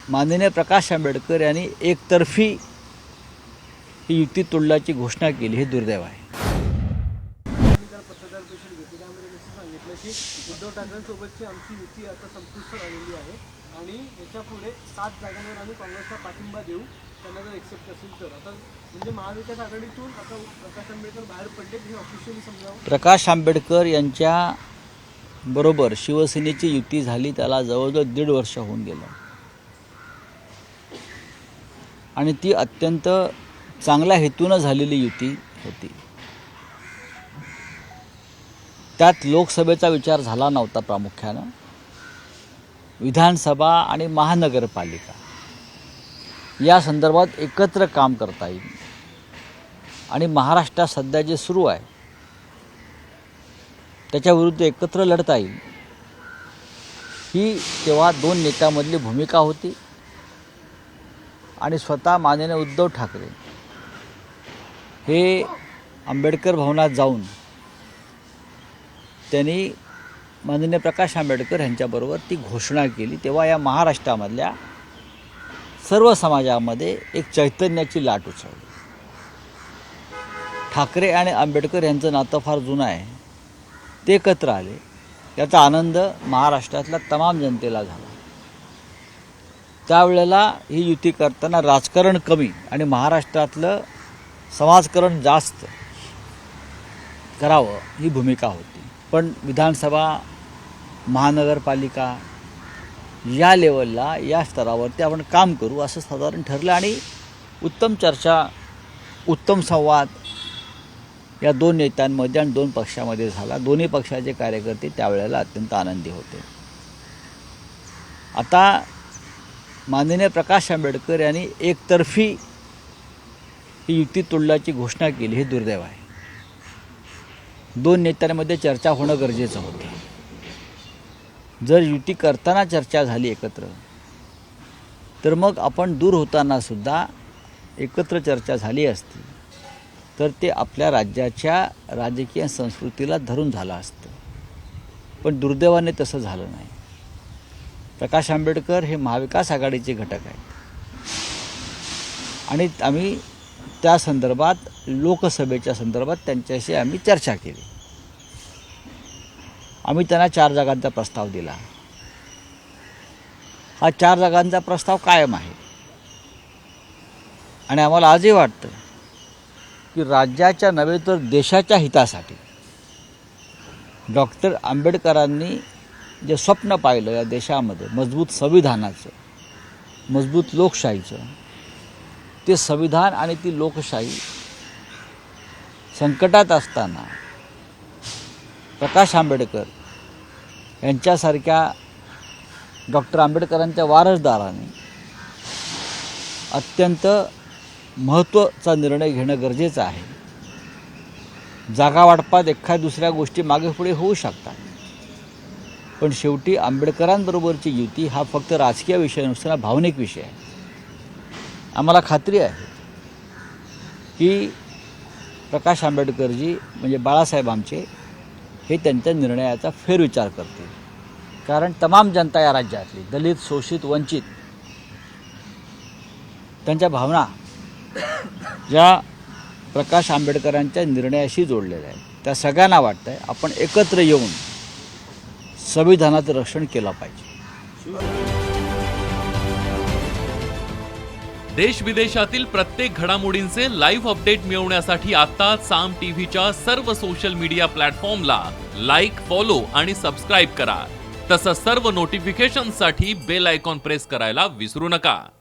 माननीय प्रकाश आंबेडकर यांनी एकतर्फी ही युती तोडल्याची घोषणा केली, हे दुर्दैव आहे. पत्रकार परिषद घेतली त्यामध्ये असं सांगितलं की उद्धव ठाकरेंसोबतची आमची युती आता संपुष्टात आलेली आहे आणि याच्यापुढे 7 जागांवर आम्ही काँग्रेसला पाठिंबा देऊ, त्यांना जर एक्सेप्ट असेल तर. आता म्हणजे महाविकास आघाडीतून आता प्रकाश आंबेडकर बाहेर पडले हे ऑफिशियली समजावं. प्रकाश आंबेडकर यांच्या बरोबर शिवसेनेची युती झाली त्याला जवळजवळ 1.5 वर्ष होऊन गेलं आणि ती अत्यंत चांगल्या हेतूनं झालेली युती होती. त्यात लोकसभेचा विचार झाला नव्हता. प्रामुख्यानं विधानसभा आणि महानगरपालिका या संदर्भात एकत्र काम करता येईल आणि महाराष्ट्रात सध्या जे सुरू आहे त्याच्याविरुद्ध एकत्र लढता येईल, ही तेव्हा 2 नेत्यांमधली भूमिका होती. आणि स्वतः माननीय उद्धव ठाकरे हे आंबेडकर भवनात जाऊन त्यांनी माननीय प्रकाश आंबेडकर यांच्याबरोबर ती घोषणा केली. तेव्हा या महाराष्ट्रामधल्या सर्व समाजामध्ये एक चैतन्याची लाट उसळली. ठाकरे आणि आंबेडकर यांचं नातं फार जुनं आहे. ते एकत्र आले, त्याचा आनंद महाराष्ट्रातल्या तमाम जनतेला झाला. त्यावेळेला ही युती करताना राजकारण कमी आणि महाराष्ट्रातलं समाजकारण जास्त करावं ही भूमिका होती. पण विधानसभा महानगरपालिका या लेवलला या स्तरावरती आपण काम करू असं साधारण ठरलं आणि उत्तम चर्चा, उत्तम संवाद या 2 नेत्यांमध्ये आणि 2 पक्षामध्ये झाला. दोन्ही पक्षाचे कार्यकर्ते त्यावेळेला अत्यंत आनंदी होते. आता माननीय प्रकाश आंबेडकर यांनी एकतर्फी ही युती तोडल्याची घोषणा केली, हे दुर्दैव आहे. 2 नेत्यांमध्ये चर्चा होणं गरजेचं होतं. जर युती करताना चर्चा झाली एकत्र तर मग आपण दूर होताना सुद्धा एकत्र चर्चा झाली असती तर ते आपल्या राज्याच्या राजकीय संस्कृतीला धरून झालं असतं. पण दुर्दैवाने तसं झालं नाही. प्रकाश आंबेडकर हे महाविकास आघाडीचे घटक आहेत आणि आम्ही त्या संदर्भात लोकसभेच्या संदर्भात त्यांच्याशी आम्ही चर्चा केली. आम्ही त्यांना 4 जागांचा प्रस्ताव दिला. हा 4 जागांचा प्रस्ताव कायम आहे आणि आम्हाला आजही वाटतं की राज्याच्या नव्हे तर देशाच्या हितासाठी डॉक्टर आंबेडकरांनी जे स्वप्न पाहिलं या देशामध्ये मजबूत संविधानाचं, मजबूत लोकशाहीचं, ते संविधान आणि ती लोकशाही संकटात असताना प्रकाश आंबेडकर यांच्यासारख्या डॉक्टर आंबेडकरांच्या वारसदारांनी अत्यंत महत्त्वाचा निर्णय घेणं गरजेचं आहे. जागा वाटपात एखाद्या दुसऱ्या गोष्टी मागे पुढे होऊ शकतात, पण शेवटी आंबेडकरांबरोबरची युती हा फक्त राजकीय विषय नसताना भावनिक विषय आहे. आम्हाला खात्री आहे की प्रकाश आंबेडकरजी म्हणजे बाळासाहेब आमचे हे त्यांच्या निर्णयाचा फेरविचार करतील. कारण तमाम जनता या राज्यातली दलित, शोषित, वंचित त्यांच्या भावना ज्या प्रकाश आंबेडकरांच्या निर्णयाशी जोडलेल्या आहेत त्या सगळ्यांना वाटतं आहे आपण एकत्र येऊन संविधानाचं रक्षण केलं पाहिजे. देश विदेशातील प्रत्येक घडामोडींचे लाईव्ह अपडेट मिळवण्यासाठी आता साम टीव्हीच्या सर्व सोशल मीडिया प्लॅटफॉर्मला लाईक, फॉलो आणि सबस्क्राईब करा. तसंच सर्व नोटिफिकेशनसाठी बेल आयकॉन प्रेस करायला विसरू नका.